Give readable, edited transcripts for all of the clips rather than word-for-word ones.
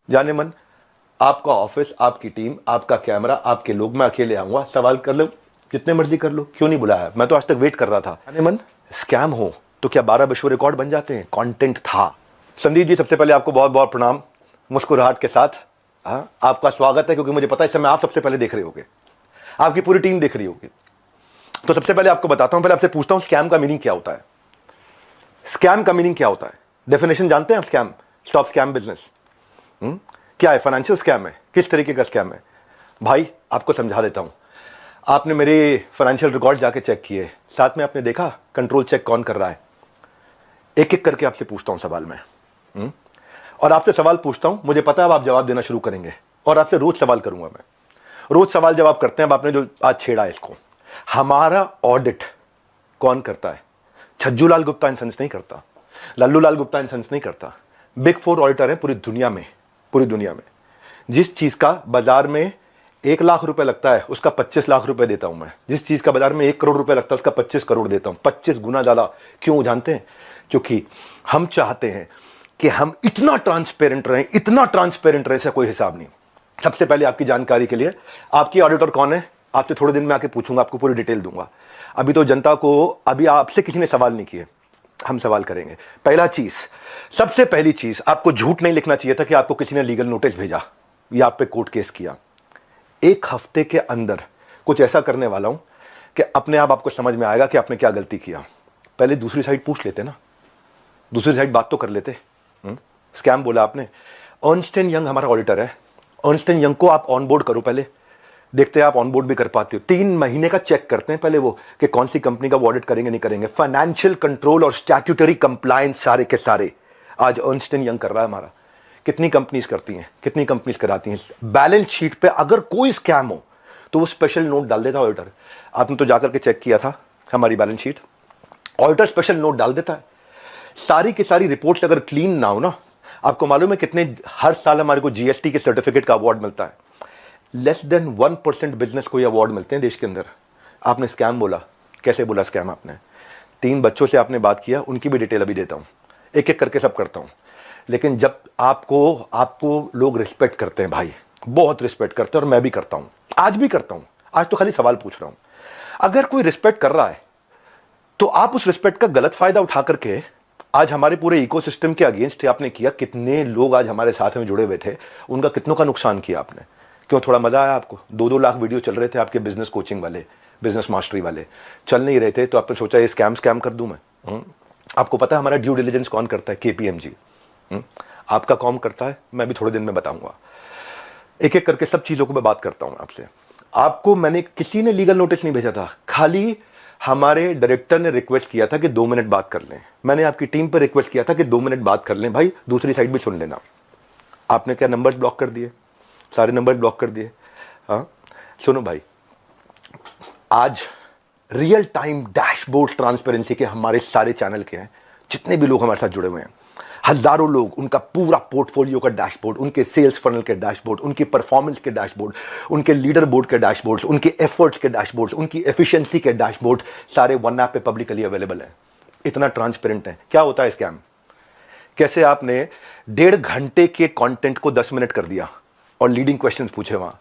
जाने मन, आपका ऑफिस, आपकी टीम, आपका कैमरा, आपके लोग, मैं अकेले आऊंगा, सवाल कर लो जितने मर्जी कर लो, क्यों नहीं बुलाया? मैं तो आज तक वेट कर रहा था। जाने मन, स्कैम हो तो क्या 12 विश्व रिकॉर्ड बन जाते हैं? कंटेंट था। संदीप जी, सबसे पहले आपको बहुत बहुत प्रणाम, मुस्कुराहट के साथ। हाँ, आपका स्वागत है, क्योंकि मुझे पता है इस समय आप सबसे पहले देख रहे होगे, आपकी पूरी टीम देख रही होगी। तो सबसे पहले आपको बताता हूं, पहले आपसे पूछता हूं, स्कैम का मीनिंग क्या होता है? स्कैम का मीनिंग क्या होता है? डेफिनेशन जानते हैं आप? Scam, stop scam business. क्या है? फाइनेंशियल स्कैम है? किस तरीके का स्कैम है? भाई आपको समझा देता हूं। आपने मेरे फाइनेंशियल रिकॉर्ड जाके चेक किए, साथ में आपने देखा कंट्रोल चेक कौन कर रहा है? एक एक करके आपसे पूछता हूं सवाल में, और आपसे सवाल पूछता हूं, मुझे पता है अब आप जवाब देना शुरू करेंगे, और आपसे रोज सवाल करूंगा मैं। रोज सवाल जवाब करते हैं। अब आपने जो आज छेड़ा है इसको, हमारा ऑडिट कौन करता है? छज्जू लाल गुप्ता एंड सन्स नहीं करता, लल्लू लाल गुप्ता एंड सन्स नहीं करता। बिग 4 ऑडिटर है पूरी दुनिया में। पूरी दुनिया में जिस चीज का बाजार में 1 लाख रुपए लगता है, उसका 25 लाख रुपए देता हूं मैं। जिस चीज का बाजार में 1 करोड़ रुपए लगता है, उसका 25 करोड़ देता हूं। 25 गुना ज्यादा। क्यों जानते हैं? क्योंकि हम चाहते हैं कि हम इतना ट्रांसपेरेंट रहें, इतना ट्रांसपेरेंट रहे, इसका कोई हिसाब नहीं। सबसे पहले आपकी जानकारी के लिए, आपकी ऑडिटर कौन है? आपसे थोड़े दिन में आके पूछूंगा, आपको पूरी डिटेल दूंगा। अभी तो जनता को, अभी आपसे किसी ने सवाल नहीं किए, हम सवाल करेंगे। पहला चीज, सबसे पहली चीज, आपको झूठ नहीं लिखना चाहिए था कि आपको किसी ने लीगल नोटिस भेजा या आप पे कोर्ट केस किया। 1 हफ्ते के अंदर कुछ ऐसा करने वाला हूं कि अपने आप आपको समझ में आएगा कि आपने क्या गलती किया। पहले दूसरी साइड पूछ लेते ना, दूसरी साइड बात तो कर लेते। स्कैम बोला आपने। अर्नस्ट एंड यंग हमारा ऑडिटर है। अर्नस्ट एंड यंग को आप ऑनबोर्ड करो, पहले देखते हैं आप ऑनबोर्ड भी कर पाते हो। 3 महीने का चेक करते हैं पहले वो, कि कौन सी कंपनी का वो ऑडिट करेंगे नहीं करेंगे। फाइनेंशियल कंट्रोल और स्टैट्यूटरी कंप्लायंस सारे के सारे आज अर्नस्ट एंड यंग कर रहा है हमारा। कितनी कंपनीज करती हैं, कितनी कंपनीज कराती हैं? बैलेंस शीट पे अगर कोई स्कैम हो तो वो स्पेशल नोट डाल देता है ऑडिटर। आपने तो जाकर के चेक किया था हमारी balance sheet, auditor special note डाल देता है। सारी की सारी रिपोर्ट्स अगर क्लीन ना हो ना, आपको मालूम है कितने हर साल हमारे को जीएसटी के सर्टिफिकेट का अवार्ड मिलता है? लेस देन 1% बिजनेस को ये अवार्ड मिलते हैं देश के अंदर। आपने स्कैम बोला, कैसे बोला स्कैम आपने? 3 बच्चों से आपने बात किया, उनकी भी डिटेल अभी देता हूं, एक एक करके सब करता हूं। लेकिन जब आपको लोग रिस्पेक्ट करते हैं भाई, बहुत रिस्पेक्ट करते हैं, और मैं भी करता हूं, आज भी करता हूं। आज तो खाली सवाल पूछ रहा हूं। अगर कोई रिस्पेक्ट कर रहा है तो आप उस रिस्पेक्ट का गलत फायदा उठा करके आज हमारे पूरे इकोसिस्टम के अगेंस्ट आपने किया। कितने लोग आज हमारे साथ में जुड़े हुए थे, उनका कितनों का नुकसान किया आपने। क्यों? थोड़ा मजा आया आपको? 2-2 लाख वीडियो चल रहे थे आपके बिजनेस कोचिंग वाले, बिजनेस मास्टरी वाले, चल नहीं रहे थे, तो आपने सोचा ये स्कैम कर दूं मैं। आपको पता है हमारा ड्यू डिलिजेंस कौन करता है? केपीएमजी। आपका कौन करता है? मैं भी थोड़े दिन में बताऊंगा। एक एक करके सब चीजों को मैं बात करता हूं आपसे। आपको मैंने, किसी ने लीगल नोटिस नहीं भेजा था, खाली हमारे डायरेक्टर ने रिक्वेस्ट किया था कि 2 मिनट बात कर लें। मैंने आपकी टीम पर रिक्वेस्ट किया था कि 2 मिनट बात कर लें भाई, दूसरी साइड भी सुन लेना। आपने क्या नंबर्स ब्लॉक कर दिए? सारे नंबर्स ब्लॉक कर दिए। हाँ, सुनो भाई, आज रियल टाइम डैशबोर्ड ट्रांसपेरेंसी के हमारे सारे चैनल के हैं, जितने भी लोग हमारे साथ जुड़े हुए हैं, हजारों लोग, उनका पूरा पोर्टफोलियो का डैशबोर्ड, उनके सेल्स फनल के डैशबोर्ड, उनकी परफॉर्मेंस के डैशबोर्ड, उनके लीडर बोर्ड के डैशबोर्ड, उनके एफर्ट्स के डैशबोर्ड, उनकी एफिशिएंसी के डैशबोर्ड, सारे वन ऐप पे पब्लिकली अवेलेबल है। इतना ट्रांसपेरेंट है। क्या होता है स्कैम? कैसे आपने 1.5 घंटे के कंटेंट को 10 मिनट कर दिया और लीडिंग क्वेश्चंस पूछे वहां।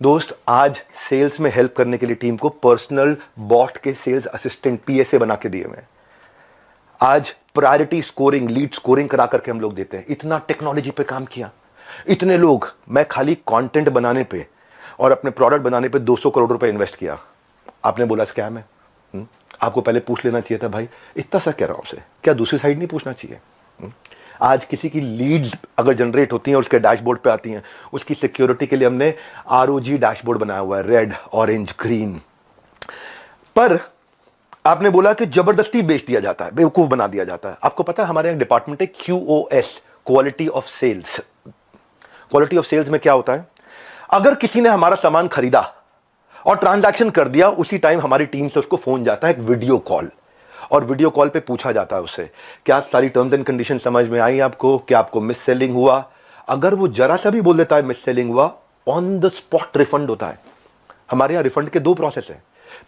दोस्त, आज सेल्स में हेल्प करने के लिए टीम को पर्सनल बॉट के सेल्स असिस्टेंट पीएसए बना के दिए हुए। आज प्रायोरिटी स्कोरिंग, लीड स्कोरिंग करा करके हम लोग देते हैं। इतना टेक्नोलॉजी पे काम किया, इतने लोग, मैं खाली कंटेंट बनाने पे और अपने प्रोडक्ट बनाने पे 200 करोड़ रुपए इन्वेस्ट किया। आपने बोला स्कैम है। आपको पहले पूछ लेना चाहिए था भाई, इतना सा कह रहा हूं आपसे, क्या दूसरी साइड नहीं पूछना चाहिए? आज किसी की लीड्स अगर जनरेट होती हैं और उसके डैशबोर्ड पे आती हैं, उसकी सिक्योरिटी के लिए हमने आरओजी डैशबोर्ड बनाया हुआ है, रेड, ऑरेंज, ग्रीन। पर आपने बोला कि जबरदस्ती बेच दिया जाता है, बेवकूफ बना दिया जाता है। आपको पता है हमारे यहाँ डिपार्टमेंट है QoS, quality of sales. Quality of sales में क्या होता है? अगर किसी ने हमारा सामान खरीदा और ट्रांजैक्शन कर दिया, उसी टाइम हमारी टीम से उसको फोन जाता है, एक वीडियो कॉल, और वीडियो कॉल पे पूछा जाता है उससे, क्या सारी टर्म्स एंड कंडीशन समझ में आई आपको? क्या आपको मिस सेलिंग हुआ? अगर वो जरा सा भी बोल देता है मिस सेलिंग हुआ, ऑन द स्पॉट रिफंड होता है। हमारे यहाँ रिफंड के 2 प्रोसेस है।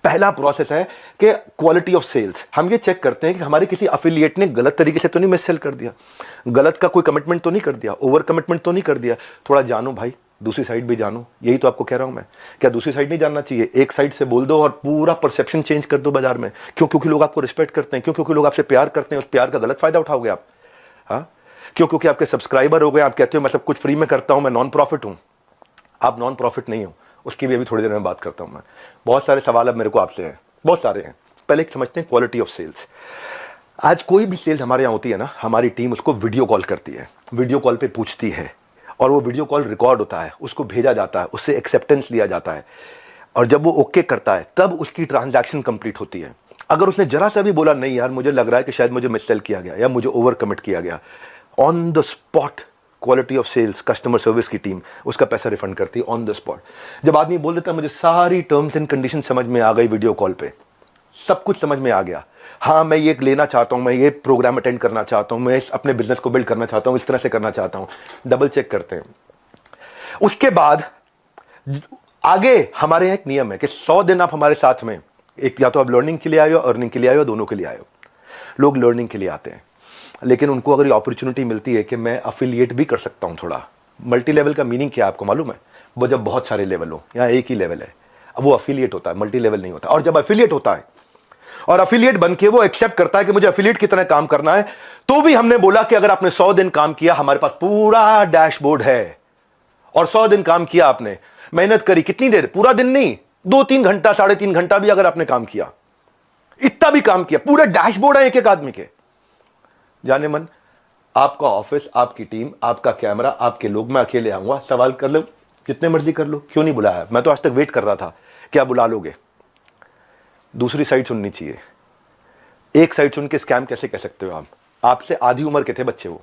पहला प्रोसेस है कि क्वालिटी ऑफ सेल्स। हम ये चेक करते हैं कि हमारे किसी अफिलिएट ने गलत तरीके से तो नहीं मिस सेल कर दिया, गलत का कोई कमिटमेंट तो नहीं कर दिया, ओवर कमिटमेंट तो नहीं कर दिया। थोड़ा जानो भाई, दूसरी साइड भी जानो, यही तो आपको कह रहा हूं मैं। क्या दूसरी साइड नहीं जानना चाहिए? एक साइड से बोल दो और पूरा परसेप्शन चेंज कर दो बाजार में। क्यों? क्योंकि लोग आपको रिस्पेक्ट करते हैं। क्यों? क्योंकि लोग आपसे प्यार करते हैं। उस प्यार का गलत फायदा उठाओगे आप? हाँ, क्यों? क्योंकि आपके सब्सक्राइबर हो गए, आप कहते हो मैं सब कुछ फ्री में करता हूं, मैं नॉन प्रॉफिट हूं। आप नॉन प्रॉफिट नहीं हो, उसकी भी अभी थोड़ी देर में बात करता हूं मैं। बहुत सारे सवाल अब मेरे को आपसे हैं, बहुत सारे हैं। पहले एक समझते हैं क्वालिटी ऑफ सेल्स। आज कोई भी सेल्स हमारे यहाँ होती है ना, हमारी टीम उसको वीडियो कॉल करती है, वीडियो कॉल पे पूछती है, और वो वीडियो कॉल रिकॉर्ड होता है, उसको भेजा जाता है, उससे एक्सेप्टेंस लिया जाता है, और जब वो ओके करता है तब उसकी ट्रांजैक्शन कंप्लीट होती है। अगर उसने जरा सा भी बोला नहीं यार मुझे लग रहा है कि शायद मुझे मिस सेल किया गया या मुझे ओवर कमिट किया गया, on the spot quality of sales customer service की टीम उसका पैसा रिफंड करती है ऑन द स्पॉट। जब आदमी बोल देता है मुझे सारी टर्म्स एंड कंडीशन समझ में आ गई, वीडियो कॉल पे सब कुछ समझ में आ गया, हाँ मैं ये लेना चाहता हूं, मैं ये प्रोग्राम अटेंड करना चाहता हूं, मैं अपने बिजनेस को बिल्ड करना चाहता हूं, इस तरह से करना चाहता हूं, डबल चेक करते हैं। उसके बाद आगे हमारे यहाँ एक नियम है कि 100 दिन आप हमारे साथ में, एक या तो आप लर्निंग के लिए आए हो, अर्निंग के लिए आए हो, दोनों के लिए आए हो। लोग लर्निंग के लिए आते हैं, लेकिन उनको अगर ये अपॉर्चुनिटी मिलती है कि मैं अफिलिएट भी कर सकता हूं थोड़ा। मल्टी लेवल का मीनिंग क्या है आपको मालूम है? वो जब बहुत सारे लेवल हो, यहाँ एक ही लेवल है, वो अफिलिएट होता है, मल्टी लेवल नहीं होता। और जब अफिलिएट होता है और अफिलिएट बनके वो एक्सेप्ट करता है कि मुझे अफिलिएट की तरह काम करना है, तो भी हमने बोला कि अगर आपने 100 दिन काम किया, हमारे पास पूरा डैशबोर्ड है, और 100 दिन काम किया आपने, मेहनत करी, कितनी देर? पूरा दिन नहीं, 2-3 घंटा, 3.5 घंटा भी अगर आपने काम किया, इतना भी काम किया, पूरे डैशबोर्ड है एक एक आदमी के। जाने मन, आपका ऑफिस, आपकी टीम, आपका कैमरा, आपके लोग, मैं अकेले आऊंगा, सवाल कर लो जितने मर्जी कर लो, क्यों नहीं बुलाया? मैं तो आज तक वेट कर रहा था, क्या बुला लोगे? दूसरी साइड सुननी चाहिए। एक साइड सुन के स्कैम कैसे कह सकते हो आप? आपसे आधी उम्र के थे बच्चे, वो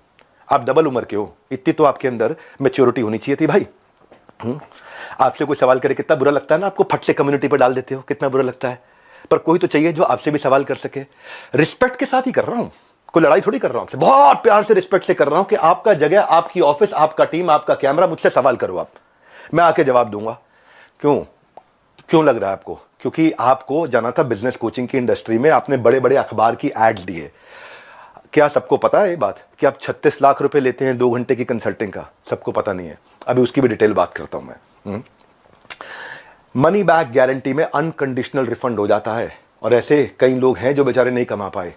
आप डबल उम्र के हो, इतनी तो आपके अंदर मैच्योरिटी होनी चाहिए थी भाई। आपसे कोई सवाल करे कितना बुरा लगता है ना, आपको फट से कम्युनिटी पर डाल देते हो, कितना बुरा लगता है। पर कोई तो चाहिए जो आपसे भी सवाल कर सके। रिस्पेक्ट के साथ ही कर रहा हूं, कोई लड़ाई थोड़ी कर रहा हूं आपसे, बहुत प्यार से रिस्पेक्ट से कर रहा हूं कि आपका जगह, आपकी ऑफिस, आपका टीम, आपका कैमरा, मुझसे सवाल करो आप, मैं आके जवाब दूंगा। क्यों? क्यों लग रहा है आपको? क्योंकि आपको जाना था बिजनेस कोचिंग की इंडस्ट्री में, आपने बड़े बड़े अखबार की एड्स दिए। क्या सबको पता है ये बात कि आप 36 लाख रुपए लेते हैं 2 घंटे की कंसल्टिंग का? सबको पता नहीं है। अभी उसकी भी डिटेल बात करता हूं मैं। मनी बैक गारंटी में अनकंडीशनल रिफंड हो जाता है, और ऐसे कई लोग हैं जो बेचारे नहीं कमा पाए,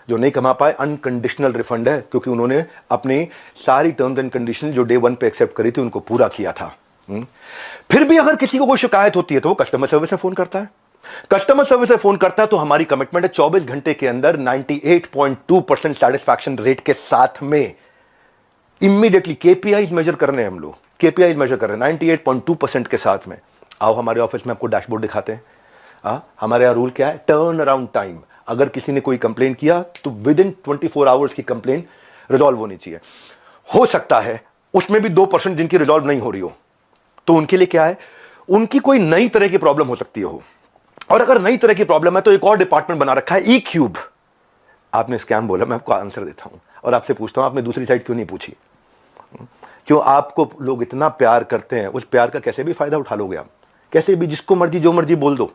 जो नहीं कमा पाए, अनकंडीशनल रिफंड है, क्योंकि उन्होंने अपनी सारी टर्म्स एंड कंडीशन जो डे 1 पे एक्सेप्ट करी थी उनको पूरा किया था। फिर भी अगर किसी को कोई शिकायत होती है तो वो कस्टमर सर्विस से फोन करता है। कस्टमर सर्विस से फोन करता है तो हमारी कमिटमेंट है 24 घंटे के अंदर 98.2% सेटिस्फैक्शन रेट के साथ में इमीडिएटली केपीआईज मेजर कर रहे हैं हम लोग, केपीआईज मेजर कर रहे हैं 98.2% के साथ में। आओ हमारे ऑफिस में आपको डैशबोर्ड दिखाते हैं। हमारे यहाँ रूल क्या है? Turn around time. अगर किसी ने कोई कंप्लेन किया तो विद इन 24 आवर्स की कंप्लेन रिजॉल्व होनी चाहिए। हो सकता है उसमें भी 2% जिनकी रिजॉल्व नहीं हो रही हो, तो उनके लिए क्या है? उनकी कोई नई तरह की प्रॉब्लम हो सकती हो, और अगर नई तरह की प्रॉब्लम है तो एक और डिपार्टमेंट बना रखा है, ई क्यूब। आपने स्कैम बोला, मैं आपको आंसर देता हूं और आपसे पूछता हूं आपने दूसरी साइड क्यों नहीं पूछी? क्यों? आपको लोग इतना प्यार करते हैं, उस प्यार का कैसे भी फायदा उठा लोगे आप, कैसे भी, जिसको मर्जी जो मर्जी बोल दो।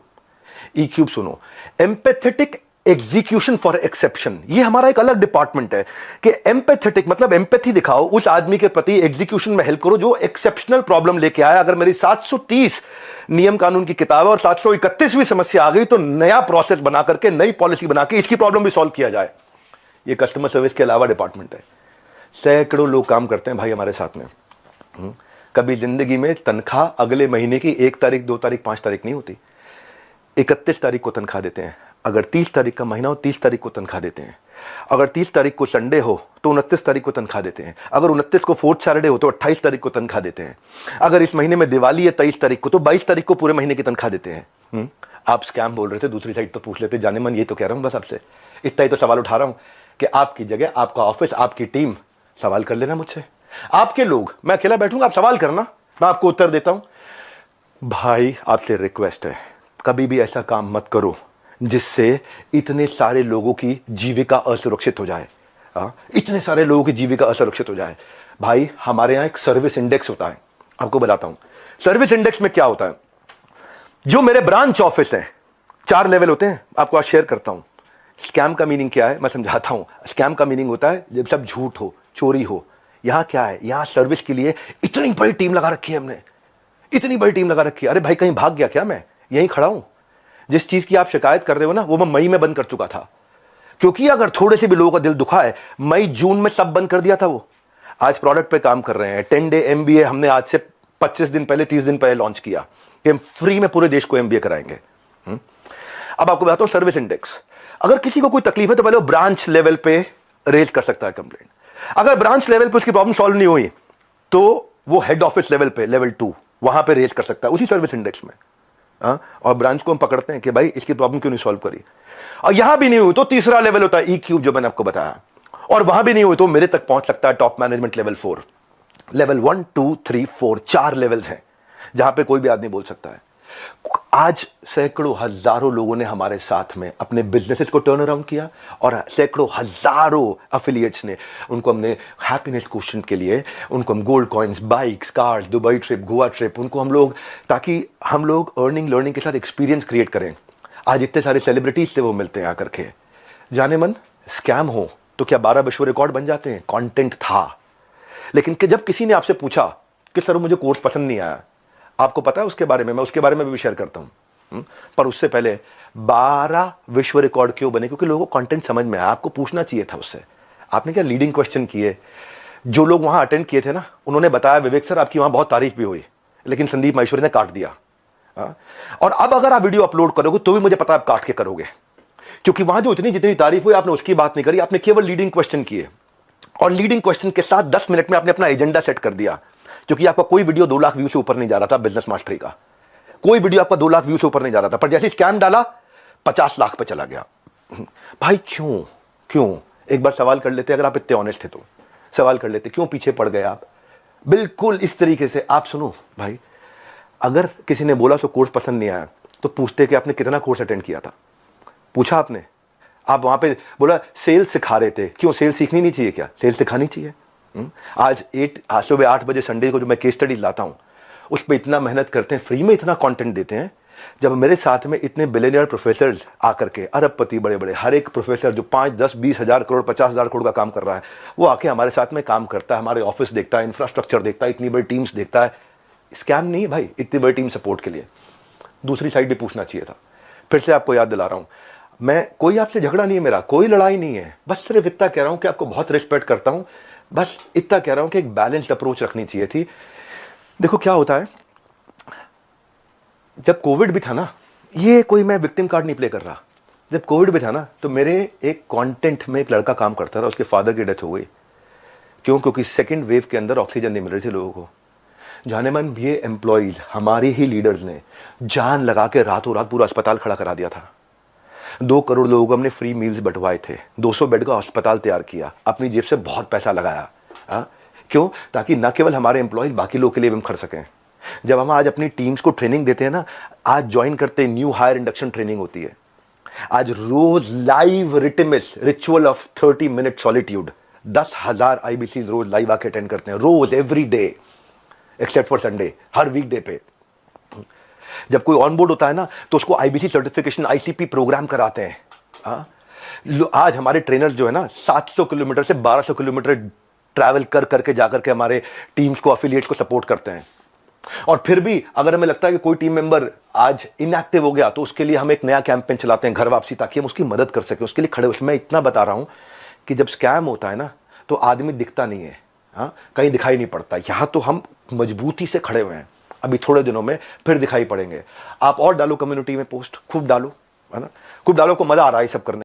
ई क्यूब सुनो, एम्पैथेटिक एग्जीक्यूशन फॉर एक्सेप्शन, ये हमारा एक अलग डिपार्टमेंट है कि एम्पैथेटिक मतलब एम्पैथी दिखाओ उस आदमी के प्रति, एग्जीक्यूशन में हेल्प करो जो एक्सेप्शनल प्रॉब्लम लेके आया। अगर मेरी 730 नियम कानून की किताब है और 731वीं समस्या आ गई तो नया प्रोसेस बना करके, नई पॉलिसी बना के इसकी प्रॉब्लम भी सॉल्व किया जाए। ये कस्टमर सर्विस के अलावा डिपार्टमेंट है। सैकड़ों लोग काम करते हैं भाई हमारे साथ में। कभी जिंदगी में तनख्वाह अगले महीने की 1 तारीख, 2 तारीख, 5 तारीख नहीं होती, 31 तारीख को तनख्वाह देते हैं। अगर 30 तारीख का महीना हो 30 तारीख को तनख्वाह देते हैं। अगर 30 तारीख को संडे हो तो 29 तारीख को तनख्वाह देते हैं। अगर 29 को 4th सैटरडे हो तो 28 तारीख को तनख्वाह देते हैं। अगर इस महीने में दिवाली है 23 तारीख को तो 22 तारीख को पूरे महीने की तनख्वाह देते हैं। आप स्कैम बोल रहे थे, दूसरी साइड तो पूछ लेते। जाने मन, ये तो कह रहा हूं बस आपसे, इतना ही तो सवाल उठा रहा हूं कि आपकी जगह, आपका ऑफिस, आपकी टीम, सवाल कर लेना मुझसे। आपके लोग, मैं अकेला बैठूंगा, आप सवाल करना, मैं आपको उत्तर देता हूं। भाई आपसे रिक्वेस्ट है, कभी भी ऐसा काम मत करो जिससे इतने सारे लोगों की जीविका असुरक्षित हो जाए। इतने सारे लोगों की जीविका असुरक्षित हो जाए। भाई हमारे यहां एक सर्विस इंडेक्स होता है, आपको बताता हूं। सर्विस इंडेक्स में क्या होता है? जो मेरे ब्रांच ऑफिस है, 4 लेवल होते हैं, आपको आज शेयर करता हूं। स्कैम का मीनिंग क्या है मैं समझाता हूं। स्कैम का मीनिंग होता है जब सब झूठ हो, चोरी हो। यहां क्या है, यहां सर्विस के लिए इतनी बड़ी टीम लगा रखी है हमने, इतनी बड़ी टीम लगा रखी है। अरे भाई कहीं भाग गया क्या, मैं यहीं खड़ा हूं। जिस चीज की आप शिकायत कर रहे हो ना, वो मैं मई में बंद कर चुका था, क्योंकि अगर थोड़े से भी लोगों का दिल दुखा है, मई जून में सब बंद कर दिया था। वो आज प्रोडक्ट पे काम कर रहे हैं। 10 डे MBA हमने आज से 25 दिन पहले, 30 दिन पहले लॉन्च किया कि हम फ्री में पूरे देश को MBA कराएंगे। अब आपको बताता हूं सर्विस इंडेक्स। अगर किसी को कोई तकलीफ है तो पहले वो ब्रांच लेवल पे रेज कर सकता है कंप्लेंट। अगर ब्रांच लेवल पे उसकी प्रॉब्लम सॉल्व नहीं हुई तो वो हेड ऑफिस लेवल पे, लेवल 2, वहां पे रेज कर सकता है उसी सर्विस इंडेक्स में। और ब्रांच को हम पकड़ते हैं कि भाई इसकी प्रॉब्लम क्यों नहीं सॉल्व करी। और यहां भी नहीं हुई तो तीसरा लेवल होता है EQ, जो मैंने आपको बताया। और वहां भी नहीं हुई तो मेरे तक पहुंच सकता है top management level 4। Level 1 2 3 4 4 levels हैं जहां पे कोई भी आदमी बोल सकता है। आज सैकड़ों हजारों लोगों ने हमारे साथ में अपने बिजनेसेस को टर्न अराउंड किया, और सैकड़ों हजारों एफिलिएट्स ने, उनको हमने हैप्पीनेस क्वेश्चन के लिए उनको हम gold coins, bikes, cars, Dubai trip, Goa trip, उनको हम लोग, ताकि हम लोग अर्निंग लर्निंग के साथ एक्सपीरियंस क्रिएट करें। आज इतने सारे सेलिब्रिटीज से वो मिलते हैं आकर के। जाने मन स्कैम हो तो क्या 12 विश्व रिकॉर्ड बन जाते हैं? कंटेंट था, लेकिन जब किसी ने आपसे पूछा कि सर मुझे कोर्स पसंद नहीं आया, आपको पता है उसके बारे में, मैं उसके बारे में भी शेयर करता हूं। पर उससे पहले 12 विश्व रिकॉर्ड क्यों बने? क्योंकि लोगों को कंटेंट समझ में आया। आपको पूछना चाहिए था उससे। आपने क्या लीडिंग क्वेश्चन किए? जो लोग वहां अटेंड किए थे ना, उन्होंने बताया विवेक सर आपकी वहां बहुत तारीफ भी हुई, लेकिन संदीप माहेश्वरी ने काट दिया। और अब अगर आप वीडियो अपलोड करोगे तो भी मुझे पता है आप काट के करोगे, क्योंकि वहां जो जितनी तारीफ हुई आपने उसकी बात नहीं करी, आपने केवल लीडिंग क्वेश्चन किए। और लीडिंग क्वेश्चन के साथ 10 मिनट में आपने अपना एजेंडा सेट कर दिया, क्योंकि आपका कोई वीडियो 2 लाख व्यू से ऊपर नहीं जा रहा था। बिजनेस मास्टरी का कोई वीडियो आपका 2 लाख व्यू से ऊपर नहीं जा रहा था, पर जैसे स्कैम डाला 50 लाख पे चला गया। भाई क्यों एक बार सवाल कर लेते, अगर आप इतने ऑनेस्ट थे तो सवाल कर लेते, क्यों पीछे पड़ गए आप? बिल्कुल इस तरीके से आप सुनो भाई, अगर किसी ने बोला तो कोर्स पसंद नहीं आया तो पूछते कि आपने कितना कोर्स अटेंड किया था, पूछा आपने? आप वहां पे बोला सेल्स सिखा रहे थे, क्यों सेल्स सीखनी नहीं चाहिए क्या? सेल्स सिखानी चाहिए। आज सुबह 8 बजे संडे को जो मैं केस स्टडीज लाता हूं उस पर इतना मेहनत करते हैं, फ्री में इतना कंटेंट देते हैं। जब मेरे साथ में इतने बिलियनियर प्रोफेसर आकर के, अरबपति बड़े बड़े, हर एक प्रोफेसर जो 5 10 20 हजार करोड़ 50 हजार करोड़ का काम कर रहा है, वो आके हमारे साथ में काम करता है, हमारे ऑफिस देखता है, इंफ्रास्ट्रक्चर देखता है, इतनी बड़ी टीम्स देखता है। स्कैम नहीं है भाई, इतनी बड़ी टीम सपोर्ट के लिए। दूसरी साइड भी पूछना चाहिए था। फिर से आपको याद दिला रहा हूं, मैं कोई आपसे झगड़ा नहीं है, मेरा कोई लड़ाई नहीं है, बस सिर्फ इतना कह रहा हूं कि आपको बहुत रिस्पेक्ट करता हूं, बस इतना कह रहा हूं कि एक बैलेंस्ड अप्रोच रखनी चाहिए थी। देखो क्या होता है, जब कोविड भी था ना, ये कोई मैं विक्टिम कार्ड नहीं प्ले कर रहा, जब कोविड भी था ना तो मेरे एक कंटेंट में एक लड़का काम करता था, उसके फादर की डेथ हो गई। क्यों? क्योंकि सेकेंड वेव के अंदर ऑक्सीजन नहीं मिल रही थी लोगों को। जाने मन ये एम्प्लॉइज, हमारे ही लीडर्स ने जान लगा के रातों रात पूरा अस्पताल खड़ा करा दिया था। 2 करोड़ लोगों को हमने फ्री मील्स बंटवाए थे, 200 बेड का अस्पताल तैयार किया, अपनी जेब से बहुत पैसा लगाया। क्यों? ताकि न केवल हमारे एम्प्लॉइज, बाकी लोगों के लिए भी हम कर सकें। जब हम आज अपनी टीम्स को ट्रेनिंग देते हैं ना, आज ज्वाइन करते न्यू हायर इंडक्शन ट्रेनिंग होती है, आज रोज live rhythmic ritual of 30 minute solitude, 10,000 IBC रोज लाइव आके अटेंड करते हैं, रोज every day except for Sunday, हर वीकडे पे। जब कोई ऑन बोर्ड होता है ना तो उसको IBC सर्टिफिकेशन, ICP प्रोग्राम कराते हैं। आज हमारे ट्रेनर्स जो है ना 700 किलोमीटर से 1200 किलोमीटर ट्रैवल कर करके जाकर के हमारे टीम्स को, एफिलिएट्स को सपोर्ट करते हैं। और फिर भी अगर हमें लगता है कि कोई टीम मेंबर आज इनएक्टिव हो गया तो उसके लिए हम एक नया कैंपेन चलाते हैं, घर वापसी, ताकि हम उसकी मदद कर सकें, उसके लिए खड़े। मैं इतना बता रहा हूं कि जब स्कैम होता है ना तो आदमी दिखता नहीं है, कहीं दिखाई नहीं पड़ता। यहां तो हम मजबूती से खड़े हुए हैं, अभी थोड़े दिनों में फिर दिखाई पड़ेंगे। आप और डालो कम्युनिटी में पोस्ट, खूब डालो, है ना, खूब डालो, को मजा आ रहा है सब करने।